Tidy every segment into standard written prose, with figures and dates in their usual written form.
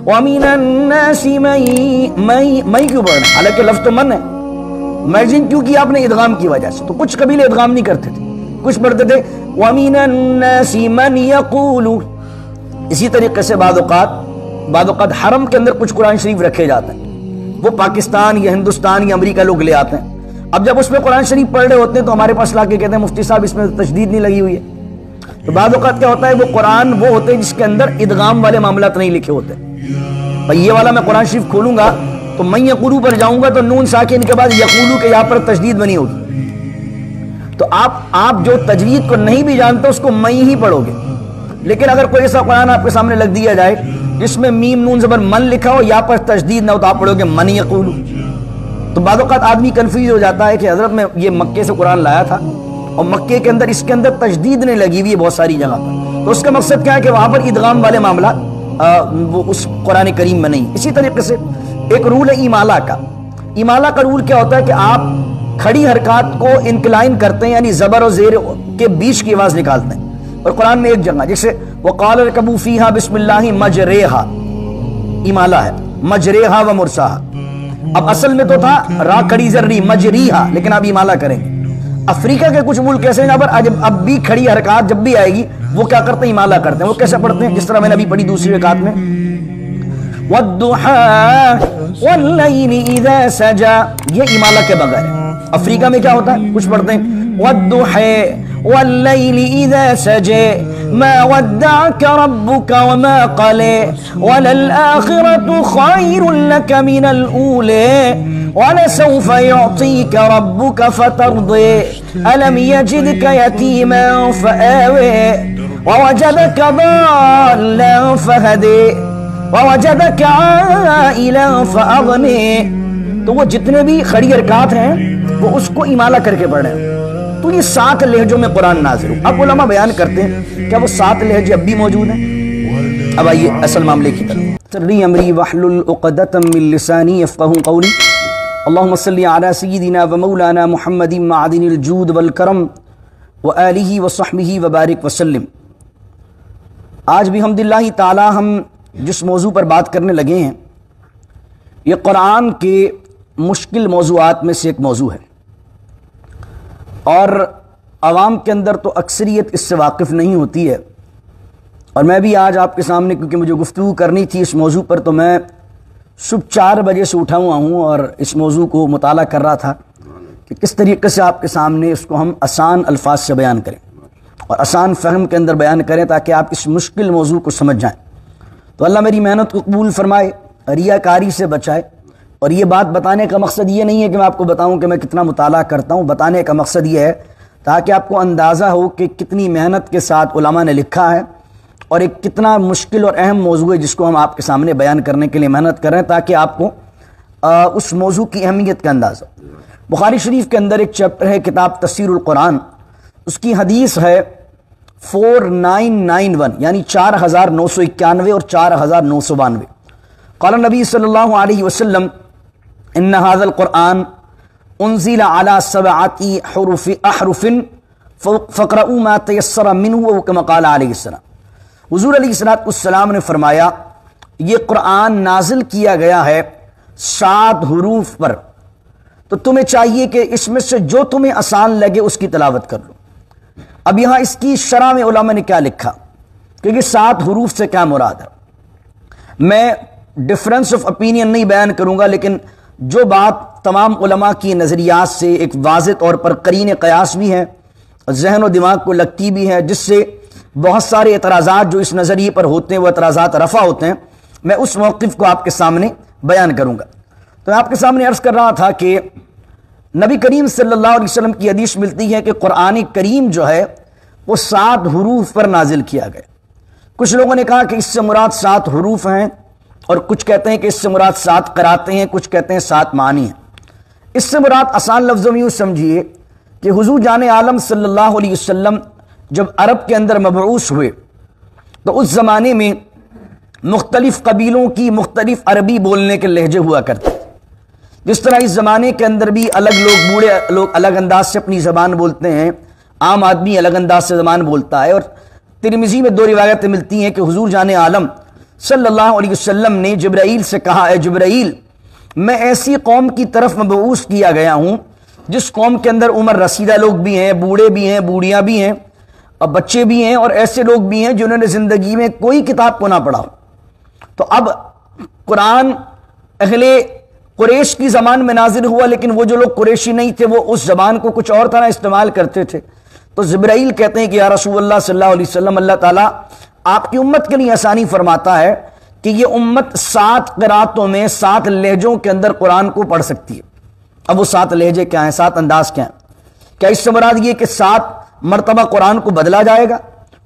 وَمِنَ النَّاسِ مَن کیوں پڑھنا، حالانکہ لفظ تو من ہے، میجن کیوں کیا آپ نے ادغام کی وجہ سے؟ تو کچھ قبیلے ادغام نہیں کرتے تھے، کچھ پڑھتے تھے وَمِنَ النَّاسِ مَن يَقُولُ۔ اسی طریقے سے بعض اوقات حرم کے اندر کچھ قرآن شریف رکھے جاتے ہیں، وہ پاکستان یا ہندوستان یا امریکہ لوگ لے آتے ہیں، اب جب اس میں قرآن شریف پڑھ رہے ہوتے ہیں تو ہمارے پاس لا کے کہتے ہیں مفتی صاحب اس میں تشدید نہیں لگی ہوئی ہے۔ تو بعض اوقات کیا ہوتا ہے، وہ قرآن وہ ہوتے ہیں جس کے اندر ادغام والے معاملات نہیں لکھے ہوتے، بھائی یہ والا میں قرآن شریف کھولوں گا تو من یقولو پر جاؤں گا تو نون ساکن کے بعد یقولو کے یہاں پر تشدید بنی ہوگی، تو آپ جو تجوید کو نہیں بھی جانتے اس کو من ہی پڑھو گے۔ لیکن اگر کوئی ایسا قرآن آپ کے سامنے لگ دیا جائے جس میں میم نون زبر من لکھا ہو، یہاں پر تشدید نہ ہو، تو آپ پڑھو گے من یقولو۔ تو بعض اوقات آدمی کنفیوز ہو جاتا ہے کہ حضرت میں یہ مکے سے قرآن لایا تھا اور مکے کے اندر اس کے اندر تشدید نہیں لگی ہوئی ہے بہت ساری جگہ پر، تو اس کا مقصد کیا ہے کہ وہاں پر ادغام والے معاملات وہ اس قرآن کریم میں نہیں۔ اسی طریقے سے ایک رول ہے امالہ کا۔ امالہ کا رول کیا ہوتا ہے کہ آپ کھڑی حرکات کو انکلائن کرتے ہیں، یعنی زبر اور زیر کے بیچ کی آواز نکالتے ہیں، اور قرآن میں ایک جگہ جیسے وَقَالَ ارْكَبُوا فِيهَا بِسْمِ اللَّهِ مَجْرَيْهَا، امالہ ہے مجریہا و مرساہا۔ اب اصل میں تو تھا را کھڑی زری مجریہا، لیکن اب امالہ کریں گے۔ افریقہ کے کچھ ملک ایسے ہیں جہاں پر اب بھی کھڑی حرکات جب بھی آئے گی وہ کیا کرتے ہیں، امالہ کرتے ہیں۔ وہ کیسے پڑھتے ہیں؟ جس طرح میں نے ابھی پڑھی دوسری رکعت میں وَالضُّحَىٰ وَاللَّيْلِ إِذَا سَجَىٰ، یہ امالہ کے بغیر ہے۔ افریقہ میں کیا ہوتا ہے، کچھ پڑھتے ہیں وَالضُّحَىٰ وَاللَّيْلِ إِذَا سَجَىٰ مَا وَدَّعَكَ رَبُّكَ وَمَا قَلَىٰ وَلَلْآخِرَةُ خَيْرٌ لَكَ مِنَ الْأُولَىٰ وَلَسَوْفَ يُعْطِيكَ رَبُّكَ فَتَرْضَىٰ أَلَمْ يَجِدْكَ يَتِيمًا فَآوَىٰ وَوَجَدَكَ ضَالًّا فَهَدَىٰ وَوَجَدَكَ عَائِلًا فَأَغْنَىٰ۔ تو وہ جتنے بھی کھڑی حرکات ہیں وہ اس کو امالہ کر کے پڑھ رہے ہیں۔ تو یہ 7 لہجوں میں قرآن نازل ہو۔ اب علماء بیان کرتے ہیں کیا وہ 7 لہجے اب بھی موجود ہیں؟ اب آئیے اصل معاملے کی طرف۔ سری امری واحلل عقدۃ من لسانی یفقهوا قولی، اللهم صل علی سیدنا و مولانا محمد معدن الجود والکرم وآلہ وصحبہ وبارک وسلم۔ آج بھی حمدللہ تعالی ہم جس موضوع پر بات کرنے لگے ہیں یہ قرآن کے مشکل موضوعات میں سے ایک موضوع ہے، اور عوام کے اندر تو اکثریت اس سے واقف نہیں ہوتی ہے، اور میں بھی آج آپ کے سامنے کیونکہ مجھے گفتگو کرنی تھی اس موضوع پر، تو میں صبح 4 بجے سے اٹھا ہوا ہوں اور اس موضوع کو مطالعہ کر رہا تھا کہ کس طریقے سے آپ کے سامنے اس کو ہم آسان الفاظ سے بیان کریں اور آسان فہم کے اندر بیان کریں تاکہ آپ اس مشکل موضوع کو سمجھ جائیں۔ تو اللہ میری محنت کو قبول فرمائے، ریاکاری سے بچائے، اور یہ بات بتانے کا مقصد یہ نہیں ہے کہ میں آپ کو بتاؤں کہ میں کتنا مطالعہ کرتا ہوں، بتانے کا مقصد یہ ہے تاکہ آپ کو اندازہ ہو کہ کتنی محنت کے ساتھ علماء نے لکھا ہے اور ایک کتنا مشکل اور اہم موضوع ہے جس کو ہم آپ کے سامنے بیان کرنے کے لیے محنت کر رہے ہیں تاکہ آپ کو اس موضوع کی اہمیت کا اندازہ۔ بخاری شریف کے اندر ایک چیپٹر ہے کتاب تفسیر القرآن، اس کی حدیث ہے 4991 یعنی 4991 اور 4992۔ قال نبی صلی اللہ علیہ وسلم ان هذا القرآن انزل على 7 احرف فقرؤوا ما تيسر منه وكما قال علیہ السلام۔ حضور علیہ السلام نے فرمایا یہ قرآن نازل کیا گیا ہے 7 حروف پر، تو تمہیں چاہیے کہ اس میں سے جو تمہیں آسان لگے اس کی تلاوت کر لو۔ اب یہاں اس کی شرح میں علماء نے کیا لکھا کہ یہ 7 حروف سے کیا مراد ہے، میں ڈفرینس آف اپینین نہیں بیان کروں گا، لیکن جو بات تمام علماء کی نظریات سے ایک واضح طور پر قرین قیاس بھی ہے، ذہن و دماغ کو لگتی بھی ہے، جس سے بہت سارے اعتراضات جو اس نظریے پر ہوتے ہیں وہ اعتراضات رفع ہوتے ہیں، میں اس موقف کو آپ کے سامنے بیان کروں گا۔ تو میں آپ کے سامنے عرض کر رہا تھا کہ نبی کریم صلی اللہ علیہ وسلم کی حدیث ملتی ہے کہ قرآن کریم جو ہے وہ 7 حروف پر نازل کیا گیا۔ کچھ لوگوں نے کہا کہ اس سے مراد 7 حروف ہیں، اور کچھ کہتے ہیں کہ اس سے مراد 7 قراتیں ہیں، کچھ کہتے ہیں 7 معنی ہیں۔ اس سے مراد آسان لفظوں میں یوں سمجھیے کہ حضور جان عالم صلی اللہ علیہ وسلم جب عرب کے اندر مبعوث ہوئے تو اس زمانے میں مختلف قبیلوں کی مختلف عربی بولنے کے لہجے ہوا کرتے تھے۔ جس طرح اس زمانے کے اندر بھی الگ لوگ، بوڑھے لوگ الگ انداز سے اپنی زبان بولتے ہیں، عام آدمی الگ انداز سے زبان بولتا ہے، اور ترمذی میں 2 روایتیں ملتی ہیں کہ حضور جان عالم صلی اللہ علیہ وسلم نے جبرائیل سے کہا، اے جبرائیل، میں ایسی قوم کی طرف مبعوث کیا گیا ہوں جس قوم کے اندر عمر رسیدہ لوگ بھی ہیں، بوڑھے بھی ہیں، بوڑھیاں بھی ہیں، اور بچے بھی ہیں، اور ایسے لوگ بھی ہیں جنہوں نے زندگی میں کوئی کتاب کو نہ پڑھا ہو۔ تو اب قرآن اہل قریش کی زبان میں نازل ہوا، لیکن وہ جو لوگ قریشی نہیں تھے وہ اس زبان کو کچھ اور طرح استعمال کرتے تھے۔ تو جبرائیل کہتے ہیں کہ یا رسول اللہ صلی اللہ علیہ وسلم، اللہ تعالیٰ آپ کی امت کے لیے آسانی فرماتا ہے کہ یہ امت 7 قراتوں میں 7 لہجوں کے اندر قرآن کو پڑھ سکتی ہے۔ اب وہ 7 لہجے کیا ہیں، 7 انداز کیا ہیں؟ کیا اس سے مراد یہ کہ 7 مرتبہ قرآن کو بدلا جائے گا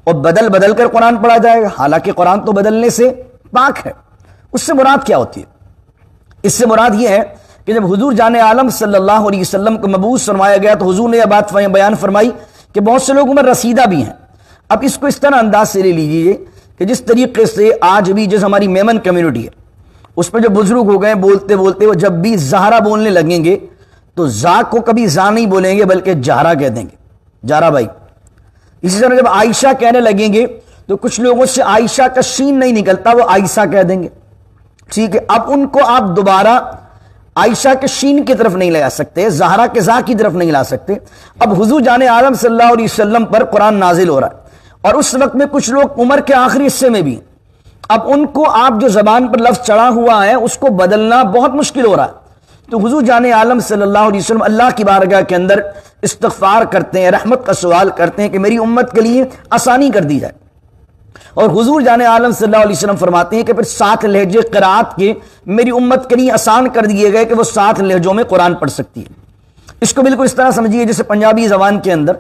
اور بدل بدل کر قرآن پڑھا جائے گا؟ حالانکہ قرآن تو بدلنے سے پاک ہے۔ اس سے مراد کیا ہوتی ہے؟ اس سے مراد یہ ہے کہ جب حضور جان عالم صلی اللہ علیہ وسلم کو مبعوث فرمایا گیا تو حضور نے یہ بات بیان فرمائی کہ بہت سے لوگ عمر رسیدہ بھی ہیں۔ اب اس کو اس طرح انداز سے لے لیجیے کہ جس طریقے سے آج بھی جس ہماری میمن کمیونٹی ہے اس پہ جو بزرگ ہو گئے بولتے بولتے وہ جب بھی زہرا بولنے لگیں گے تو زا کو کبھی زا نہیں بولیں گے بلکہ جہرا کہہ دیں گے، جہرا بھائی۔ اسی طرح جب عائشہ کہنے لگیں گے تو کچھ لوگوں سے عائشہ کا شین نہیں نکلتا، وہ عائشہ کہہ دیں گے، ٹھیک ہے۔ اب ان کو آپ دوبارہ عائشہ کے شین کی طرف نہیں لا سکتے، زہرا کے زا کی طرف نہیں لا سکتے۔ اب حضور جان عالم صلی اللہ علیہ وسلم پر قرآن نازل ہو رہا ہے اور اس وقت میں کچھ لوگ عمر کے آخری حصے میں بھی، اب ان کو آپ جو زبان پر لفظ چڑھا ہوا ہے اس کو بدلنا بہت مشکل ہو رہا ہے۔ تو حضور جان عالم صلی اللہ علیہ وسلم اللہ کی بارگاہ کے اندر استغفار کرتے ہیں، رحمت کا سوال کرتے ہیں کہ میری امت کے لیے آسانی کر دی جائے، اور حضور جان عالم صلی اللہ علیہ وسلم فرماتے ہیں کہ پھر 7 لہجے قرات کے میری امت کے لیے آسان کر دیے گئے کہ وہ 7 لہجوں میں قرآن پڑھ سکتی ہے۔ اس کو بالکل اس طرح سمجھیے جیسے پنجابی زبان کے اندر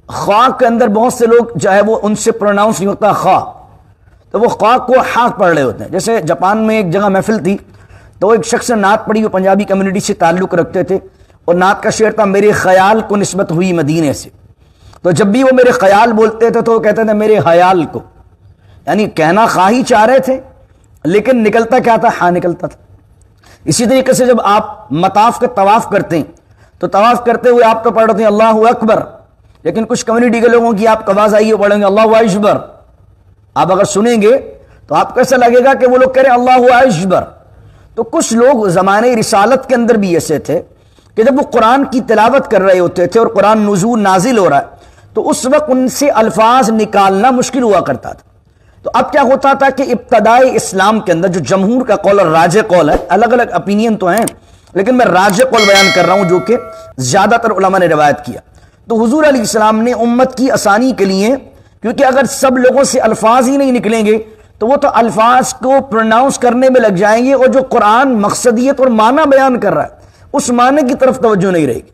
خواہ کے اندر بہت سے لوگ چاہے وہ ان سے پروناؤنس نہیں ہوتا خواہ، تو وہ خواہ کو ہاں پڑھ رہے ہوتے ہیں۔ جیسے جاپان میں ایک جگہ محفل تھی تو ایک شخص نے نعت پڑھی، وہ پنجابی کمیونٹی سے تعلق رکھتے تھے، اور نعت کا شعر تھا میرے خیال کو نسبت ہوئی مدینے سے۔ تو جب بھی وہ میرے خیال بولتے تھے تو وہ کہتے تھے میرے خیال کو، یعنی کہنا خواہی چاہ رہے تھے لیکن نکلتا کیا تھا؟ ہاں نکلتا تھا۔ اسی طریقے سے جب آپ مطاف کا طواف کرتے ہیں تو طواف کرتے ہوئے آپ تو پڑھ رہے ہیں اللہ اکبر، لیکن کچھ کمیونٹی کے لوگوں کی آپ آواز آئی ہے پڑھیں گے اللہ اکبر۔ آپ اگر سنیں گے تو آپ کو ایسا لگے گا کہ وہ لوگ کہہ رہے ہیں اللہ اکبر۔ تو کچھ لوگ زمانے رسالت کے اندر بھی ایسے تھے کہ جب وہ قرآن کی تلاوت کر رہے ہوتے تھے اور قرآن نازل ہو رہا ہے تو اس وقت ان سے الفاظ نکالنا مشکل ہوا کرتا تھا۔ تو اب کیا ہوتا تھا کہ ابتدائی اسلام کے اندر جو جمہور کا قول اور راجح قول ہے، الگ الگ اپینین تو ہیں لیکن میں راجح قول بیان کر رہا ہوں جو کہ زیادہ تر علماء نے روایت کیا، تو حضور علیہ السلام نے امت کی آسانی کے لیے، کیونکہ اگر سب لوگوں سے الفاظ ہی نہیں نکلیں گے تو وہ تو الفاظ کو پروناؤنس کرنے میں لگ جائیں گے، اور جو قرآن مقصدیت اور معنی بیان کر رہا ہے اس معنی کی طرف توجہ نہیں رہے گی۔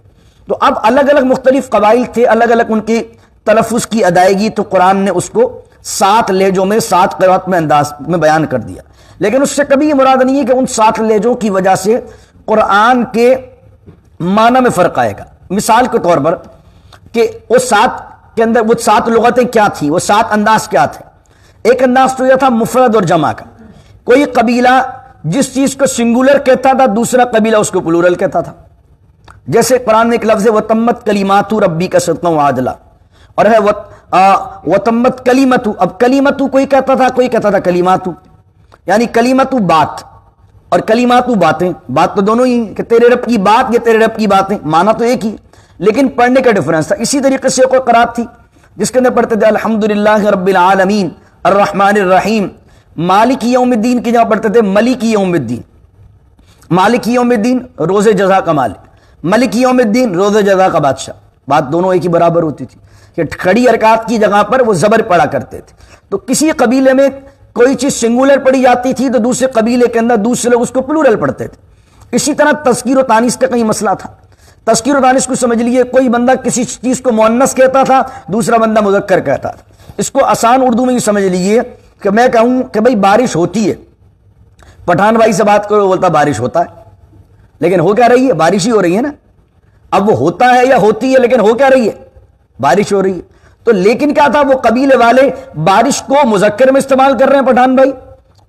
تو اب الگ الگ مختلف قبائل تھے، الگ الگ ان کی تلفظ کی ادائیگی، تو قرآن نے اس کو 7 لہجوں میں 7 قرات میں انداز میں بیان کر دیا، لیکن اس سے کبھی یہ مراد نہیں ہے کہ ان 7 لہجوں کی وجہ سے قرآن کے معنی میں فرق آئے گا۔ مثال کے طور پر کہ وہ 7 کے اندر وہ 7 لغتیں کیا تھیں، وہ 7 انداز کیا تھے؟ ایک انداز تو یہ تھا مفرد اور جمع کا، کوئی قبیلہ جس چیز کو سنگولر کہتا تھا دوسرا قبیلہ اس کو پلورل کہتا تھا۔ جیسے قرآن میں ایک لفظ ہے وَتَمَّتْ كَلِمَاتُ رَبِّكَ صِدْقًا وَعَدْلًا، اور ہے وَتَمَّتْ كَلِمَتُ، اب کلیمتو کوئی کہتا تھا کوئی کہتا تھا کلیماتو، یعنی کلیمتو بات اور کلیماتو باتیں، بات تو دونوں ہی کہ تیرے رب کی بات یا تیرے رب کی باتیں، معنی تو ایک ہی لیکن پڑھنے کا ڈفرنس تھا۔ اسی طریقے سے کوئی قرات تھی جس کے اندر پڑھتے تھے الحمدللہ رب العالمین الرحمن الرحیم، مالک یوم الدین کی جگہ پڑھتے تھے ملک یوم الدین، مالک یوم الدین روز جزا کا مالک، ملک یوم الدین روز جزا کا بادشاہ، بات دونوں ایک ہی برابر ہوتی تھی کہ کھڑی حرکات کی جگہ پر وہ زبر پڑھا کرتے تھے۔ تو کسی قبیلے میں کوئی چیز سنگولر پڑھی جاتی تھی تو دوسرے قبیلے کے اندر دوسرے لوگ اس کو پلورل پڑھتے تھے۔ اسی طرح تذکیر و تانیث کا کہیں مسئلہ تھا، تذکیر و تانیث کو سمجھ لیے، کوئی بندہ کسی چیز کو مؤنث کہتا تھا دوسرا بندہ مذکر کہتا تھا۔ اس کو آسان اردو میں ہی سمجھ لیجیے کہ میں کہوں کہ بھائی بارش ہوتی ہے، پٹھان بھائی سے بات کرو بولتا بارش ہوتا ہے، لیکن ہو کیا رہی ہے؟ بارش ہی ہو رہی ہے نا۔ اب وہ ہوتا ہے یا ہوتی ہے لیکن ہو کیا رہی ہے؟ بارش ہو رہی ہے۔ تو لیکن کیا تھا، وہ قبیلے والے بارش کو مذکر میں استعمال کر رہے ہیں پٹھان بھائی،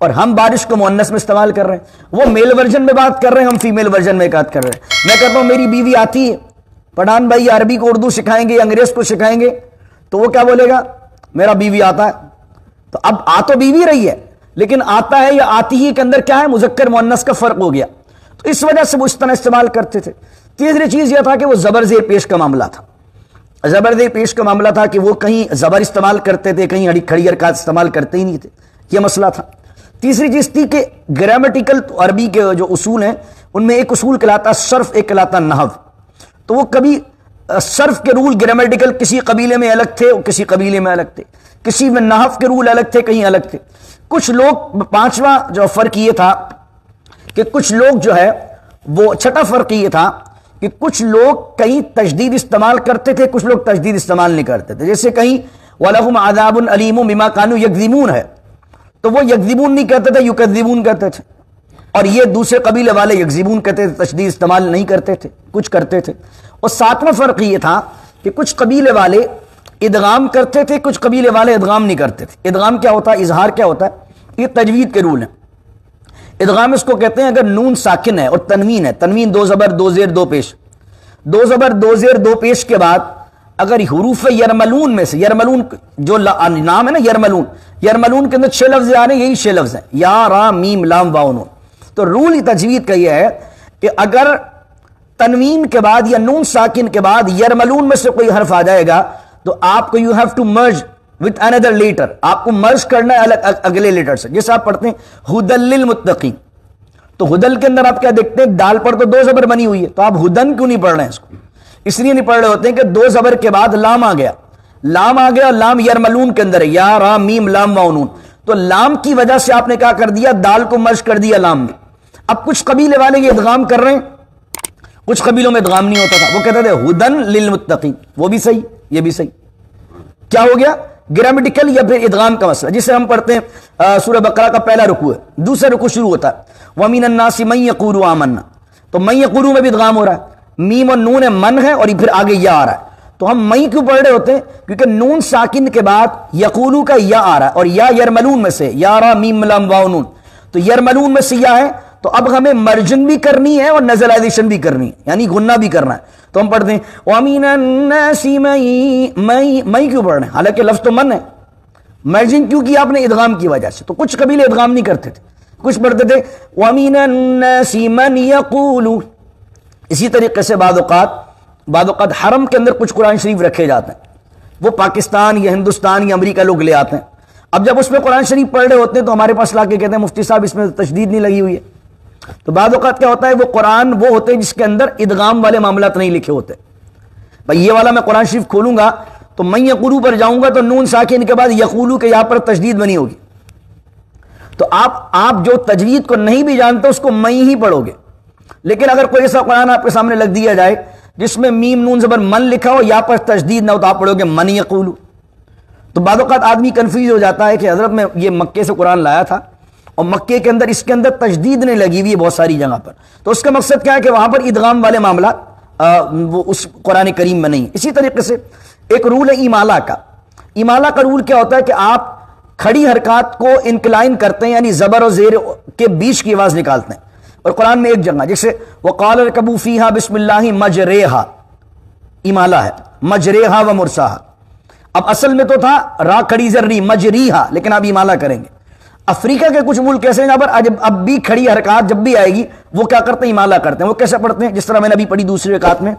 اور ہم بارش کو مؤنث میں استعمال کر رہے ہیں۔ وہ میل ورژن میں بات کر رہے ہیں، ہم فیمیل ورژن میں بات کر رہے ہیں۔ میں کہتا ہوں میری بیوی آتی ہے، پٹھان بھائی عربی کو اردو سکھائیں گے، انگریز کو سکھائیں گے، تو وہ کیا بولے گا؟ میرا بیوی آتا ہے۔ تو اب آ تو بیوی رہی ہے لیکن آتا ہے یا آتی ہی کے اندر کیا ہے؟ مذکر مؤنث کا فرق ہو گیا، تو اس وجہ سے وہ اس طرح استعمال کرتے تھے۔ تیسری چیز یہ تھا کہ وہ زبر زیر پیش کا معاملہ تھا، زبر زیر پیش کا معاملہ تھا کہ وہ کہیں زبر استعمال کرتے تھے، کہیں کھڑی حرکات استعمال کرتے ہی نہیں تھے، یہ مسئلہ تھا۔ تیسری چیز تھی کہ گرامیٹیکل عربی کے جو اصول ہیں ان میں ایک اصول کہلاتا صرف، ایک کہلاتا نحو، تو وہ کبھی صرف کے رول گرامیٹیکل کسی قبیلے میں الگ تھے اور کسی قبیلے میں الگ تھے، کسی میں نحو کے رول الگ تھے، کہیں الگ تھے۔ کچھ لوگ، پانچواں جو فرق یہ تھا کہ کچھ لوگ جو ہے وہ، چھٹا فرق یہ تھا کہ کچھ لوگ کہیں تشدید استعمال کرتے تھے، کچھ لوگ تشدید استعمال نہیں کرتے تھے، جیسے کہیں وَلَهُمْ عَذَابٌ أَلِيمٌ بِمَا كَانُوا يَكْذِبُونَ ہے، تو وہ یکذبون نہیں کہتے تھے، یکذبون کہتے تھے، اور یہ دوسرے قبیلے والے یکذبون کہتے تھے، تشدید استعمال نہیں کرتے تھے، کچھ کرتے تھے۔ اور ساتواں فرق یہ تھا کہ کچھ قبیلے والے ادغام کرتے تھے، کچھ قبیلے والے ادغام نہیں کرتے تھے۔ ادغام کیا ہوتا ہے؟ اظہار کیا ہوتا ہے؟ یہ تجوید کے رول ہیں۔ ادغام اس کو کہتے ہیں اگر نون ساکن ہے اور تنوین ہے، تنوین دو زبر دو زیر دو پیش، دو زبر دو زیر دو پیش کے بعد اگر حروف یرملون میں سے، یرملون جو نام ہے نا یرملون، یرملون کے اندر 6 لفظ آ رہے ہیں، یہی 6 لفظ ہیں، یا را میم لام واو نون۔ تو رول تجوید کا یہ ہے کہ اگر تنوین کے بعد یا نون ساکن کے بعد یرملون میں سے کوئی حرف آ جائے گا تو آپ کو you have to merge with اندر لیٹر، آپ کو مرج کرنا ہے اگلے لیٹر سے۔ جیسے آپ پڑھتے ہیں ہدل للمتقین، تو ہدل کے اندر آپ کیا دیکھتے ہیں؟ دال پر تو 2 زبر بنی ہوئی ہے، تو آپ ہدن کیوں نہیں پڑھ رہے ہیں؟ اس کو اس لیے نہیں پڑھ رہے ہوتے ہیں کہ 2 زبر کے بعد لام آ گیا، لام آ گیا، لام یرملون کے اندر ہے، یا را میم لام واو نون، تو لام کی وجہ سے آپ نے کیا کر دیا؟ دال کو مرج کر دیا لام میں۔ اب کچھ قبیلے والے یہ ادغام کر رہے ہیں، کچھ قبیلوں میں ادغام نہیں ہوتا تھا، وہ کہتے تھے ہدن للمتقین، وہ بھی صحیح، یہ بھی صحیح۔ کیا ہو گیا؟ گرامیٹیکل یا پھر ادغام کا مسئلہ، جسے ہم پڑھتے ہیں سورہ بقرہ کا پہلا رکوع ہے، دوسرا رکوع شروع ہوتا ہے وَمِنَ النَّاسِ مَن يَقُولُ آمَنَّا، تو من یقولو میں بھی ادغام ہو رہا ہے، میم اور نون من ہے اور پھر آگے یا آ رہا ہے، تو ہم مئی کیوں پڑھ رہے ہوتے ہیں؟ کیونکہ نون ساکن کے بعد یقولو کا یا آ رہا ہے، اور یا یرملون میں سے، یا را میم لام واو نون، تو یرملون میں سے یا ہے، تو اب ہمیں مرجن بھی کرنی ہے اور نزلائزیشن بھی کرنی ہے، یعنی غنہ بھی کرنا ہے، تو ہم پڑھتے ہیں وَمِنَ النَّاسِ مئی کیوں پڑھ رہے ہیں؟ حالانکہ لفظ تو من ہے، مرجن کیوں کیا آپ نے؟ ادغام کی وجہ سے۔ تو کچھ قبیلے ادغام نہیں کرتے تھے، کچھ پڑھتے تھے وَمِنَ النَّاسِ مَن يَقُولُ۔ اسی طریقے سے بعض اوقات حرم کے اندر کچھ قرآن شریف رکھے جاتے ہیں، وہ پاکستان یا ہندوستان یا امریکہ لوگ لے آتے ہیں، اب جب اس میں قرآن شریف پڑھ رہے ہوتے ہیں تو ہمارے پاس لا کے کہتے ہیں مفتی صاحب اس میں تشدید نہیں لگی ہوئی ہے۔ تو بعض اوقات کیا ہوتا ہے، وہ قرآن وہ ہوتے ہیں جس کے اندر ادغام والے معاملات نہیں لکھے ہوتے۔ بھائی یہ والا میں قرآن شریف کھولوں گا تو میں یقولو پر جاؤں گا تو نون ساکن کے بعد یقولو کے یہاں پر تشدید بنی ہوگی، تو آپ جو تجوید کو نہیں بھی جانتے اس کو میں ہی پڑھو گے۔ لیکن اگر کوئی ایسا قرآن آپ کے سامنے لگ دیا جائے جس میں میم نون زبر من لکھا ہو، یا پر تشدید نہ ہو، تو آپ پڑھو گے من یقولو۔ تو بعض اوقات آدمی کنفیوز ہو جاتا ہے کہ حضرت میں یہ مکے سے قرآن لایا تھا اور مکے کے اندر اس کے اندر تشدید نہیں لگی ہوئی ہے بہت ساری جگہ پر، تو اس کا مقصد کیا ہے کہ وہاں پر ادغام والے معاملات وہ اس قرآن کریم میں نہیں۔ اسی طریقے سے ایک رول ہے ایمالا کا۔ ایمالا کا رول کیا ہوتا ہے کہ آپ کھڑی حرکات کو انکلائن کرتے ہیں، یعنی زبر اور زیر کے بیچ کی آواز نکالتے ہیں، اور قرآن میں ایک جگہ جیسے وَقَالَ ارْكَبُوا فِيهَا بِسْمِ اللَّهِ مَجْرَيْهَا، ایمالا ہے، مَجْرَيْهَا وَمُرْسَاهَا۔ اب اصل میں تو تھا را کھڑی زری مجریہا، لیکن آپ ایمالا کریں گے۔ افریقہ کے کچھ ملک ایسے ہیں جہاں پر اب بھی کھڑی حرکات جب بھی آئے گی وہ کیا کرتے ہیں؟ ایمالا کرتے ہیں۔ وہ کیسے پڑھتے ہیں؟ جس طرح میں نے ابھی پڑھی دوسری رکعت میں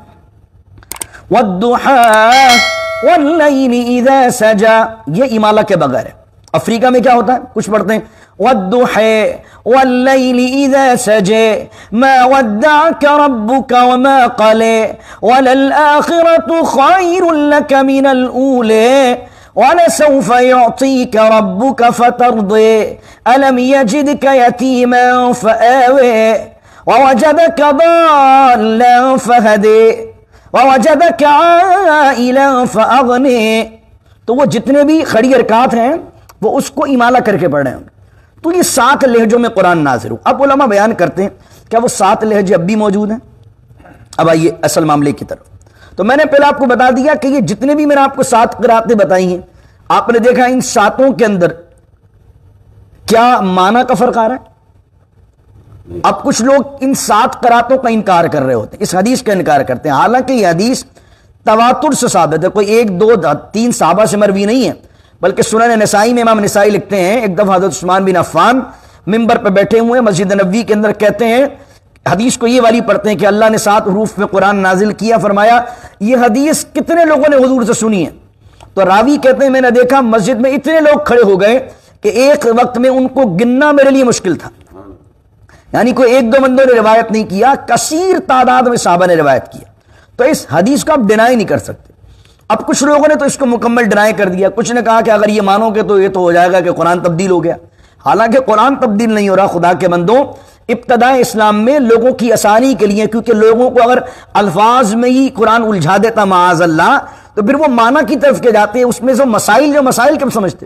وَالضُّحَىٰ وَاللَّيْلِ إِذَا سَجَىٰ، یہ ایمالا کے بغیر ہے۔ افریقہ میں کیا ہوتا ہے؟ کچھ پڑھتے ہیں وَالضُّحَىٰ وَاللَّيْلِ إِذَا سَجَىٰ مَا وَدَّعَكَ رَبُّكَ وَمَا قَلَىٰ وَلَلْآخِرَةُ خَيْرٌ لَكَ مِنَ الْأُولَىٰ وَلَسَوْفَ يُعْطِيكَ رَبُّكَ فَتَرْضَىٰ أَلَمْ يَجِدْكَ يَتِيمًا فَآوَىٰ وَوَجَدَكَ ضَالًّا فَهَدَىٰ وَوَجَدَكَ عَائِلًا فَأَغْنَىٰ۔ تو وہ جتنے بھی کھڑی حرکات ہیں وہ اس کو ایمالا کر کے پڑھ رہے ہیں۔ تو یہ 7 لہجوں میں قرآن نازل ہو۔ اب علماء بیان کرتے ہیں کیا وہ 7 لہجے اب بھی موجود ہیں؟ اب آئیے اصل معاملے کی طرف۔ تو میں نے پہلے آپ کو بتا دیا کہ یہ جتنے بھی میں نے آپ کو 7 قراتیں بتائی ہیں، آپ نے دیکھا ان 7 کے اندر کیا معنی کا فرق آ رہا ہے۔ اب کچھ لوگ ان 7 قراتوں کا انکار کر رہے ہوتے ہیں، اس حدیث کا انکار کرتے ہیں، حالانکہ یہ حدیث تواتر سے ثابت ہے، کوئی 1 2 3 صحابہ سے مروی نہیں ہے، بلکہ سنن نسائی میں امام نسائی لکھتے ہیں ایک دفعہ حضرت عثمان بن عفان ممبر پہ بیٹھے ہوئے مسجد نبوی کے اندر، کہتے ہیں حدیث کو یہ والی پڑھتے ہیں کہ اللہ نے 7 حروف میں قرآن نازل کیا، فرمایا یہ حدیث کتنے لوگوں نے حضور سے سنی ہے؟ تو راوی کہتے ہیں میں نے دیکھا مسجد میں اتنے لوگ کھڑے ہو گئے کہ ایک وقت میں ان کو گننا میرے لیے مشکل تھا، یعنی کوئی 1-2 بندوں نے روایت نہیں کیا، کثیر تعداد میں صحابہ نے روایت کیا۔ تو اس حدیث کو آپ ڈینائی نہیں کر سکتے۔ اب کچھ لوگوں نے تو اس کو مکمل ڈینائی کر دیا، کچھ نے کہا کہ اگر یہ مانو گے تو یہ تو ہو جائے گا کہ قرآن تبدیل ہو گیا، حالانکہ قرآن تبدیل نہیں ہو رہا خدا کے بندوں۔ ابتداء اسلام میں لوگوں کی آسانی کے لیے، کیونکہ لوگوں کو اگر الفاظ میں ہی قرآن الجھا دیتا معاذ اللہ تو پھر وہ معنی کی طرف کے جاتے ہیں، اس میں جو مسائل کب سمجھتے،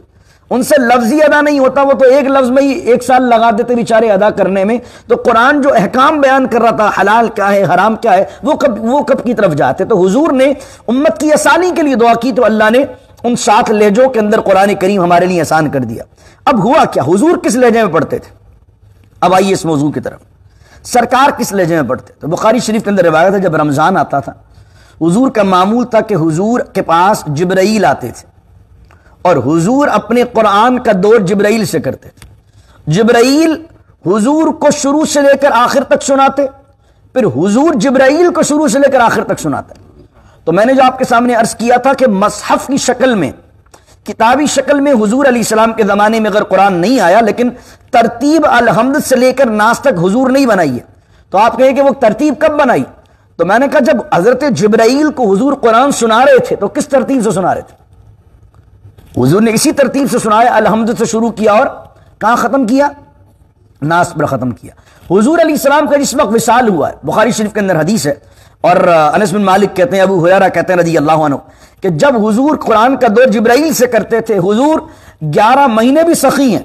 ان سے لفظی ادا نہیں ہوتا، وہ تو ایک لفظ میں ہی 1 سال لگا دیتے بیچارے ادا کرنے میں۔ تو قرآن جو احکام بیان کر رہا تھا حلال کیا ہے حرام کیا ہے وہ کب کی طرف جاتے۔ تو حضور نے امت کی آسانی کے لیے دعا کی تو اللہ نے ان 7 لہجوں کے اندر قرآن کریم ہمارے لیے آسان کر دیا۔ اب ہوا کیا، حضور کس لہجے میں پڑھتے تھے؟ اب آئیے اس موضوع کی طرف، سرکار کس لہجے میں پڑھتے تھے؟ بخاری شریف کے اندر روایت ہے جب رمضان آتا تھا حضور کا معمول تھا کہ حضور کے پاس جبرائیل آتے تھے اور حضور اپنے قرآن کا دور جبرائیل سے کرتے تھے۔ جبرائیل حضور کو شروع سے لے کر آخر تک سناتے، پھر حضور جبرائیل کو شروع سے لے کر آخر تک سناتے۔ تو میں نے جو آپ کے سامنے عرض کیا تھا کہ مصحف کی شکل میں، کتابی شکل میں حضور علیہ السلام کے زمانے میں اگر قرآن نہیں آیا، لیکن ترتیب الحمد سے لے کر ناس تک حضور نہیں بنائی ہے، تو آپ کہیں کہ وہ ترتیب کب بنائی؟ تو میں نے کہا جب حضرت جبرائیل کو حضور قرآن سنا رہے تھے تو کس ترتیب سے سنا رہے تھے؟ حضور نے اسی ترتیب سے سنایا، الحمد سے شروع کیا اور کہاں ختم کیا؟ ناس پر ختم کیا۔ حضور علیہ السلام کا جس وقت وصال ہوا ہے، بخاری شریف کے اندر حدیث ہے، اور انس بن مالک کہتے ہیں، ابو ہریرہ کہتے ہیں رضی اللہ عنہ کہ جب حضور قرآن کا دور جبرائیل سے کرتے تھے، حضور 11 مہینے بھی سخی ہیں،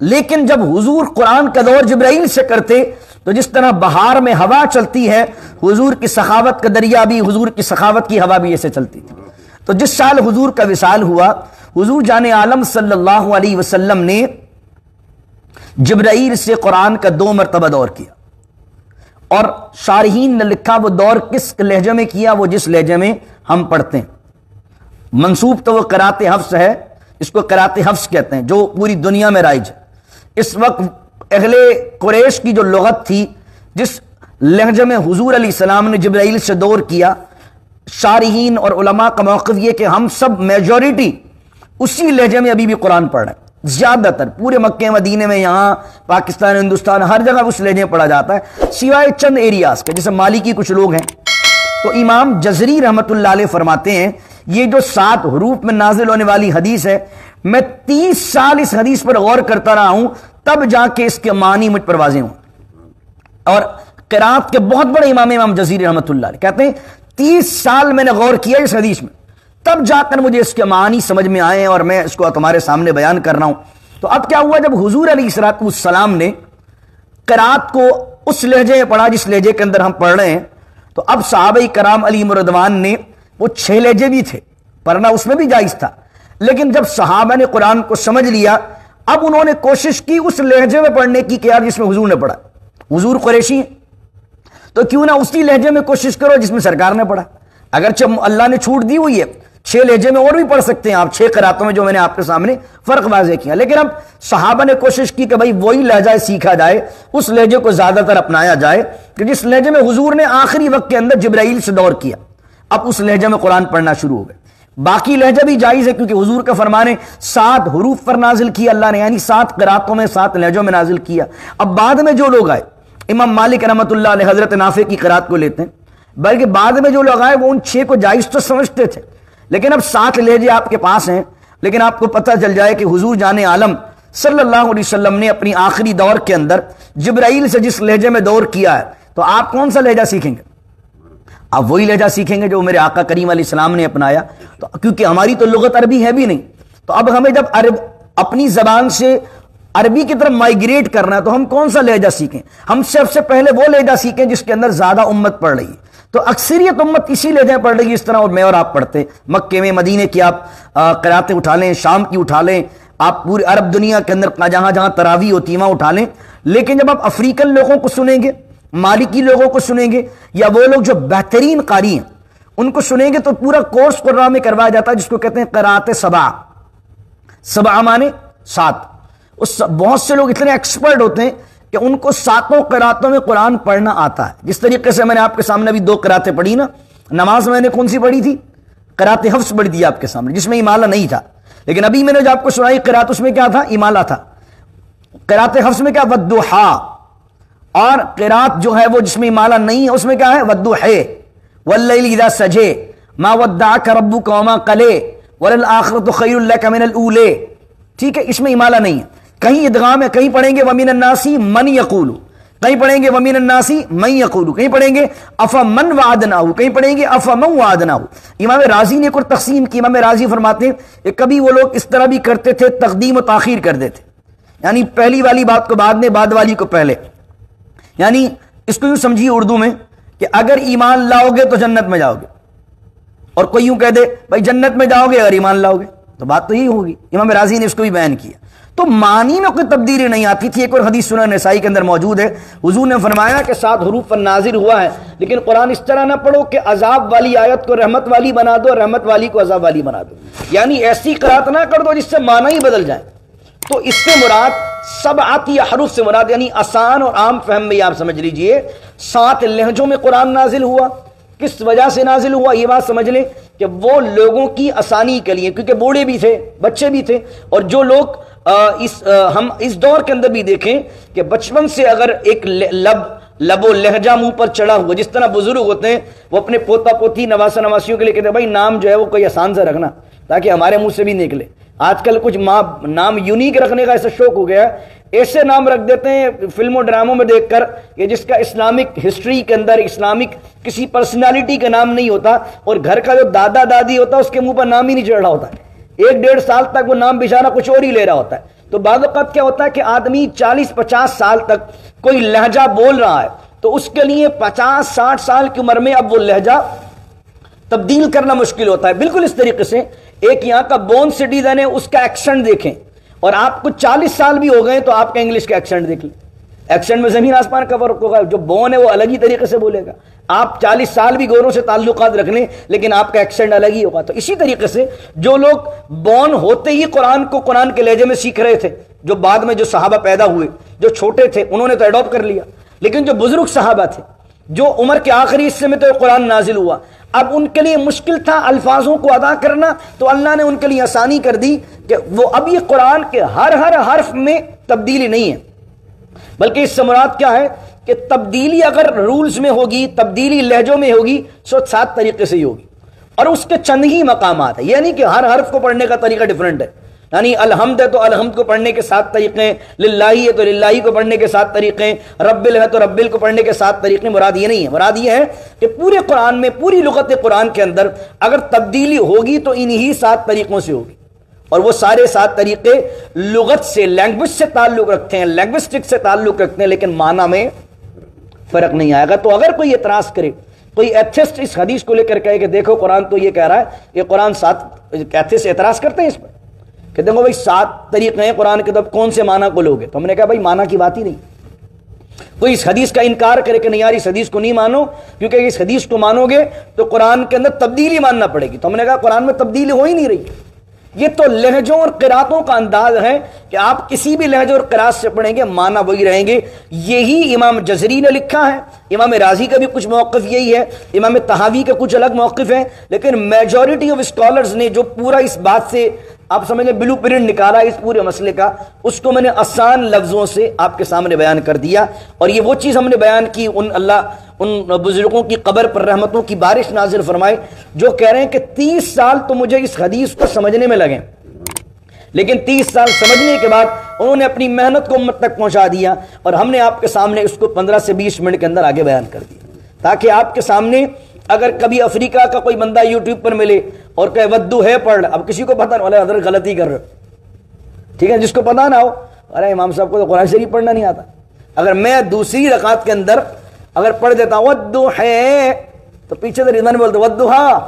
لیکن جب حضور قرآن کا دور جبرائیل سے کرتے تو جس طرح بہار میں ہوا چلتی ہے، حضور کی سخاوت کا دریا بھی، حضور کی سخاوت کی ہوا بھی ایسے چلتی تھی۔ تو جس سال حضور کا وصال ہوا، حضور جان عالم صلی اللہ علیہ وسلم نے جبرائیل سے قرآن کا 2 مرتبہ دور کیا، اور شارحین نے لکھا وہ دور کس لہجے میں کیا؟ وہ جس لہجے میں ہم پڑھتے ہیں، منسوب تو وہ قرات حفص ہے، اس کو قرات حفص کہتے ہیں، جو پوری دنیا میں رائج ہے۔ اس وقت اہل قریش کی جو لغت تھی، جس لہجے میں حضور علیہ السلام نے جبرائیل سے دور کیا، شارحین اور علماء کا موقف یہ کہ ہم سب میجورٹی اسی لہجے میں ابھی بھی قرآن پڑھ رہے ہیں، زیادہ تر پورے مکہ مدینے میں، یہاں پاکستان ہندوستان ہر جگہ اس لہجے میں پڑھا جاتا ہے، سوائے چند ایریاز کے جیسے مالکی کچھ لوگ ہیں۔ تو امام جزری رحمۃ اللہ علیہ فرماتے ہیں یہ جو 7 حروف میں نازل ہونے والی حدیث ہے، میں 30 سال اس حدیث پر غور کرتا رہا ہوں، تب جا کے اس کے معنی مجھ پر واضح ہوں۔ اور قرات کے بہت بڑے امام جزری رحمۃ اللہ علیہ کہتے ہیں 30 سال میں نے غور کیا اس حدیث میں، تب جا کر مجھے اس کے معنی سمجھ میں آئے اور میں اس کو تمہارے سامنے بیان کر رہا ہوں۔ تو اب کیا ہوا، جب حضور علیہ السلام نے قرات کو اس لہجے میں پڑھا جس لہجے کے اندر ہم پڑھ رہے ہیں، تو اب صحابہ کرام علیہم رضوان نے، وہ 6 لہجے بھی تھے، پڑھنا اس میں بھی جائز تھا، لیکن جب صحابہ نے قرآن کو سمجھ لیا، اب انہوں نے کوشش کی اس لہجے میں پڑھنے کی کہ یار جس میں حضور نے پڑھا، حضور قریشی ہیں تو کیوں نہ اسی لہجے میں کوشش کرو جس میں سرکار نے پڑھا۔ اگرچہ اللہ نے چھوٹ دی ہوئی ہے، 6 لہجے میں اور بھی پڑھ سکتے ہیں آپ، 6 قراتوں میں جو میں نے آپ کے سامنے فرق واضح کیا، لیکن اب صحابہ نے کوشش کی کہ بھائی وہی لہجہ سیکھا جائے، اس لہجے کو زیادہ تر اپنایا جائے کہ جس لہجے میں حضور نے آخری وقت کے اندر جبرائیل سے دور کیا، اب اس لہجے میں قرآن پڑھنا شروع ہو گئے۔ باقی لہجہ بھی جائز ہے کیونکہ حضور کا فرمان ہے 7 حروف پر نازل کیا اللہ نے، یعنی 7 قراتوں میں 7 لہجوں میں نازل کیا۔ اب بعد میں جو لوگ آئے، امام مالک رحمۃ اللہ علیہ حضرت نافع کی قرات کو لیتے ہیں، بلکہ بعد میں جو لوگ آئے وہ ان 6 کو جائز تو سمجھتے تھے، لیکن اب 7 لہجے آپ کے پاس ہیں، لیکن آپ کو پتہ چل جائے کہ حضور جان عالم صلی اللہ علیہ وسلم نے اپنی آخری دور کے اندر جبرائیل سے جس لہجے میں دور کیا ہے، تو آپ کون سا لہجہ سیکھیں گے؟ آپ وہی لہجہ سیکھیں گے جو میرے آقا کریم علیہ السلام نے اپنایا، تو کیونکہ ہماری تو لغت عربی ہے بھی نہیں، تو اب ہمیں جب اپنی زبان سے عربی کی طرف مائگریٹ کرنا ہے تو ہم کون سا لہجہ سیکھیں؟ ہم سب سے پہلے وہ لہجہ سیکھیں جس کے اندر زیادہ امت پڑھ رہی ہے، تو اکثریت امت اسی لہجے پڑھ رہی ہے، اس طرح اور میں اور آپ پڑھتے مکے میں مدینے کی آپ قراتیں اٹھا لیں، شام کی اٹھا لیں، آپ پوری عرب دنیا کے اندر جہاں جہاں تراویح ہوتی ہے وہاں اٹھا لیں، لیکن جب آپ افریقن لوگوں کو سنیں گے، مالکی لوگوں کو سنیں گے، یا وہ لوگ جو بہترین قاری ہیں ان کو سنیں گے، تو پورا کورس قرآن میں کروایا جاتا ہے جس کو کہتے ہیں قرات 7۔ سبع مانے 7. بہت سے لوگ اتنے ایکسپرٹ ہوتے ہیں کہ ان کو 7 قراتوں میں قرآن پڑھنا آتا ہے. جس طریقے سے میں نے آپ کے سامنے ابھی 2 قراتیں پڑھی نا, نماز میں نے کون سی پڑھی تھی؟ قرات حفص پڑھی تھی آپ کے سامنے, جس میں امالہ نہیں تھا. لیکن ابھی میں نے جو آپ کو سنائی قرات, اس میں کیا تھا؟ امالہ تھا. قرات حفص میں کیا؟ والضحیٰ. اور قرات جو ہے وہ جس میں امالہ نہیں ہے, اس میں کیا ہے؟ والضحیٰ واللیل اذا سجے ما ودعک ربک وما قلی وللآخرۃ خیر لک من الاولی. ٹھیک ہے, اس میں امالہ نہیں ہے. کہیں ادغام ہے, کہیں پڑھیں گے ومن الناس من یقول, کہیں پڑھیں گے ومن الناس من یقول, کہیں پڑھیں گے افمن وعدناہ, کہیں پڑھیں گے افمن وعدناہ. امام راضی نے ایک اور تقسیم کی. امام راضی فرماتے ہیں کہ کبھی وہ لوگ اس طرح بھی کرتے تھے, تقدیم و تاخیر کر دیتے, یعنی پہلی والی بات کو بعد میں, بعد والی کو پہلے. یعنی اس کو یوں سمجھیے اردو میں کہ اگر ایمان لاؤ گے تو جنت میں جاؤ گے, اور کوئی یوں کہہ دے بھائی جنت میں جاؤ گے اگر ایمان لاؤ گے, تو بات تو یہی ہوگی. امام راضی نے اس کو بھی بیان کیا. تو معنی میں کوئی تبدیلی نہیں آتی تھی. ایک اور حدیث سنن نسائی کے اندر موجود ہے, حضور نے فرمایا کہ 7 حروف پر نازل ہوا ہے, لیکن قرآن اس طرح نہ پڑھو کہ عذاب والی آیت کو رحمت والی بنا دو, رحمت والی کو عذاب والی بنا دو. یعنی ایسی قرات نہ کر دو جس سے معنی ہی بدل جائے. تو اس سے مراد 7 حروف سے مراد, یعنی آسان اور عام فہم میں آپ سمجھ لیجئے 7 لہجوں میں قرآن نازل ہوا. کس وجہ سے نازل ہوا یہ بات سمجھ لیں کہ وہ لوگوں کی آسانی کے لیے, کیونکہ بوڑھے بھی تھے, بچے بھی تھے, اور جو لوگ ہم اس دور کے اندر بھی دیکھیں کہ بچپن سے اگر ایک لب و لہجہ منہ پر چڑھا ہوا, جس طرح بزرگ ہوتے ہیں وہ اپنے پوتا پوتی نواسا نواسیوں کے لیے کہتے ہیں بھائی نام جو ہے وہ کوئی آسان سے رکھنا تاکہ ہمارے منہ سے بھی نکلے. آج کل کچھ نام یونیک رکھنے کا ایسا شوق ہو گیا ہے, ایسے نام رکھ دیتے ہیں فلموں ڈراموں میں دیکھ کر کہ جس کا اسلامک ہسٹری کے اندر اسلامک کسی پرسنالٹی کا نام نہیں ہوتا, اور گھر کا جو دادا دادی ہوتا ہے اس کے منہ پر نام ہی نہیں چڑھ رہا ہوتا ہے. 1-1.5 سال تک وہ نام بیچارہ کچھ اور ہی لے رہا ہوتا ہے. تو بعض اوقات کیا ہوتا ہے کہ آدمی 40-50 سال تک کوئی لہجہ بول رہا ہے, تو اس کے لیے 50-60 سال کی عمر میں اب وہ لہجہ تبدیل کرنا مشکل ہوتا ہے. بالکل اس طریقے سے ایک یہاں کا بون سٹیزن ہے, اس کا ایکسنٹ دیکھیں, اور آپ کو 40 سال بھی ہو گئے تو آپ کا انگلش کا ایکسنٹ دیکھ لیں. ایکسنٹ میں زمین آسمان کا فرق ہوگا. جو بون ہے وہ الگ ہی طریقے سے بولے گا. آپ 40 سال بھی گوروں سے تعلقات رکھ لیں لیکن آپ کا ایکسنٹ الگ ہی ہوگا. تو اسی طریقے سے جو لوگ بون ہوتے ہی قرآن کو قرآن کے لہجے میں سیکھ رہے تھے, جو بعد میں جو صحابہ پیدا ہوئے, جو چھوٹے تھے انہوں نے تو ایڈاپٹ کر لیا, لیکن جو بزرگ صحابہ تھے جو عمر کے آخری حصے میں تو قرآن نازل ہوا, اب ان کے لیے مشکل تھا الفاظوں کو ادا کرنا, تو اللہ نے ان کے لیے آسانی کر دی کہ وہ اب یہ قرآن کے ہر حرف میں تبدیلی نہیں ہے, بلکہ اس سے مراد کیا ہے کہ تبدیلی اگر رولز میں ہوگی, تبدیلی لہجوں میں ہوگی, 7 طریقے سے ہی ہوگی, اور اس کے چند ہی مقامات ہیں. یعنی کہ ہر حرف کو پڑھنے کا طریقہ ڈیفرنٹ ہے. یعنی الحمد ہے تو الحمد کو پڑھنے کے 7 طریقے ہیں, للہ ہے تو للہ کو پڑھنے کے 7 طریقے ہیں, ربل ہے تو ربل کو پڑھنے کے 7 طریقے. مراد یہ نہیں ہے, مراد یہ ہے کہ پورے قرآن میں, پوری لغت قرآن کے اندر اگر تبدیلی ہوگی تو انہی 7 طریقوں سے ہوگی, اور وہ سارے 7 طریقے لغت سے, لینگویج سے تعلق رکھتے ہیں, لینگوسٹک سے تعلق رکھتے ہیں, لیکن معنی میں فرق نہیں آئے گا. تو اگر کوئی اعتراض کرے, کوئی ایتھسٹ اس حدیث کو لے کر کہے کہ دیکھو قرآن تو یہ کہہ رہا ہے, یہ قرآن 7, ایتھسٹ اعتراض کرتے ہیں اس پر کہ دیکھو بھائی 7 طریقے ہیں قرآن کے, تب کون سے معنی کو لوگے؟ تو ہم نے کہا بھائی معنی کی بات ہی نہیں. کوئی اس حدیث کا انکار کرے کہ نہیں یار اس حدیث کو نہیں مانو کیونکہ اس حدیث کو مانو گے تو قرآن کے اندر تبدیلی ماننا پڑے گی, تو ہم نے کہا قرآن میں تبدیلی ہو ہی نہیں رہی. یہ تو لہجوں اور قراتوں کا انداز ہے کہ آپ کسی بھی لہجے اور قرات سے پڑھیں گے معنی وہی رہیں گے. یہی امام جزری نے لکھا ہے, امام رازی کا بھی کچھ موقف یہی ہے, امام طحاوی کا کچھ الگ موقف ہے, لیکن میجورٹی آف اسکالرز نے جو پورا اس بات سے آپ سمجھیں بلو پرنٹ نکالا اس پورے مسئلے کا, اس کو میں نے آسان لفظوں سے آپ کے سامنے بیان کر دیا. اور یہ وہ چیز ہم نے بیان کی, ان بزرگوں کی قبر پر رحمتوں کی بارش نازل فرمائے جو کہہ رہے ہیں کہ 30 سال تو مجھے اس حدیث کو سمجھنے میں لگے, لیکن 30 سال سمجھنے کے بعد انہوں نے اپنی محنت کو امت تک پہنچا دیا, اور ہم نے آپ کے سامنے اس کو 15 سے 20 منٹ کے اندر آگے بیان کر دیا, تاکہ آپ کے سامنے اگر کبھی افریقہ کا کوئی بندہ یوٹیوب پر ملے اور کہے ودو ہے پڑھ, اب کسی کو پتہ نہ, حضرت غلطی کر رہے ہو, ٹھیک ہے, جس کو پتہ نہ ہو, ارے امام صاحب کو تو قرآن شریف پڑھنا نہیں آتا. اگر میں دوسری رکعت کے اندر اگر پڑھ دیتا ہوں ودو ہے تو پیچھے سے رضوان بولتے ودو ہاں,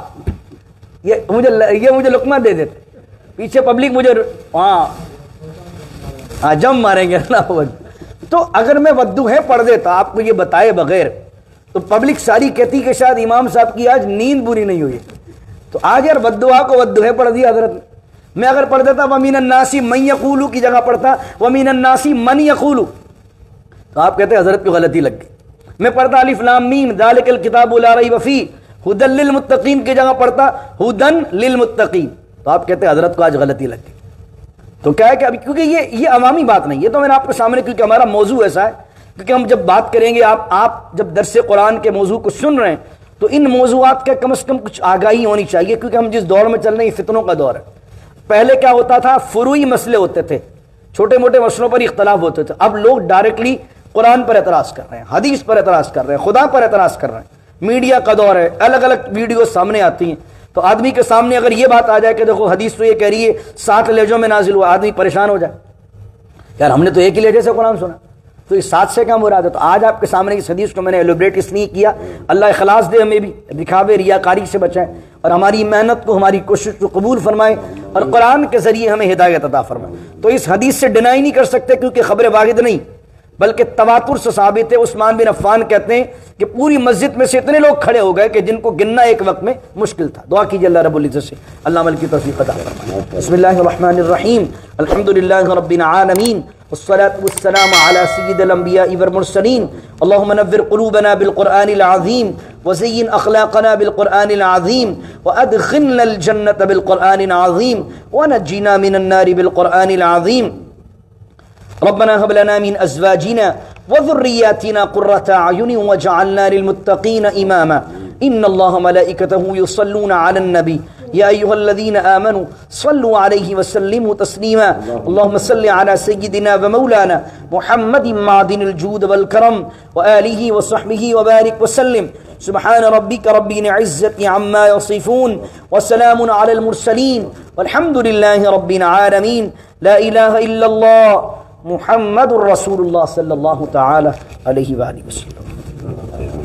یہ مجھے لقمہ دے دیتے, پیچھے پبلک مجھے ہاں جم ماریں گے اللہ. تو اگر میں ودو ہے پڑھ دیتا آپ کو یہ بتائے بغیر, تو پبلک ساری کہتی کہ شاید امام صاحب کی آج نیند پوری نہیں ہوئی, تو آج یار ودعا کو ودو ہے پڑھ دیا حضرت نے. میں اگر پڑھ دیتا وَمِنَ النَّاسِ مَن يَقُولُ کی جگہ پڑھتا وَمِنَ النَّاسِ مَن يَقُولُ تو آپ کہتے ہیں حضرت کو غلطی لگ گئی۔ میں پڑھتا الف لام میم ذالک الکتاب لا ریب فیہ ھدی للمتقین کی جگہ پڑھتا ھدی للمتقین تو آپ کہتے ہیں حضرت کو آج غلطی لگ گئی۔ تو کیا ہے کہ ابھی کیونکہ یہ عوامی بات نہیں، یہ تو میں نے آپ کے سامنے، کیونکہ ہمارا موضوع ایسا ہے، کیونکہ ہم جب بات کریں گے آپ جب درس قرآن کے موضوع کو سن رہے ہیں تو ان موضوعات کا کم از کم کچھ آگاہی ہونی چاہیے، کیونکہ ہم جس دور میں چل رہے ہیں فتنوں کا دور ہے۔ پہلے کیا ہوتا تھا، فروعی مسئلے ہوتے تھے، چھوٹے موٹے مسئلوں پر اختلاف ہوتے تھے، اب لوگ ڈائریکٹلی قرآن پر اعتراض کر رہے ہیں، حدیث پر اعتراض کر رہے ہیں، خدا پر اعتراض کر رہے ہیں۔ میڈیا کا دور ہے، الگ الگ ویڈیو سامنے آتی ہیں، تو آدمی کے سامنے اگر یہ بات آ جائے کہ دیکھو حدیث تو یہ کہہ رہی ہے 7 لہجوں میں نازل ہوا، آدمی پریشان ہو جائے، یار ہم نے تو ایک ہی لہجے سے قرآن سنا، تو اس 7 سے کیا مراد ہے؟ تو آج آپ کے سامنے اس حدیث کو میں نے ایلوبریٹ اس لیے کیا، اللہ اخلاص دے ہمیں بھی، دکھاوے ریاکاری سے بچائے، اور ہماری محنت کو، ہماری کوشش کو قبول فرمائے، اور قرآن کے ذریعے ہمیں ہدایت عطا فرمائے۔ تو اس حدیث سے ڈینائی نہیں کر سکتے، کیونکہ خبر واحد نہیں بلکہ تواتر سے ثابت ہے۔ عثمان بن عفان کہتے ہیں کہ پوری مسجد میں سے اتنے لوگ کھڑے ہو گئے کہ جن کو گننا ایک وقت میں مشکل تھا۔ دعا کیجیے اللہ رب العزت سے اللہ عمل کی توفیق عطا فرمائے۔ بسم اللہ الرحمن الرحیم، الحمد للہ رب العالمین، والصلاة والسلام على سید الانبیاء والمرسلین، اللہم نور قلوبنا بالقرآن العظیم وزین اخلاقنا بالقرآن العظیم وادخلنا الجنة بالقرآن العظیم ونجینا من النار بالقرآن العظیم۔ ربنا هب لنا من ازواجنا وذرياتنا قرة اعين واجعلنا للمتقين اماما ان الله ملائكته يصلون على النبي يا ايها الذين امنوا صلوا عليه وسلموا تسليما اللهم صل على سيدنا ومولانا محمد معدن الجود والكرم واله وصحبه وبارك وسلم سبحان ربك رب العزة عما يصفون وسلام على المرسلين والحمد لله رب العالمين لا اله الا الله محمد الرسول اللہ صلی اللہ تعالی علیہ وآلہ وسلم۔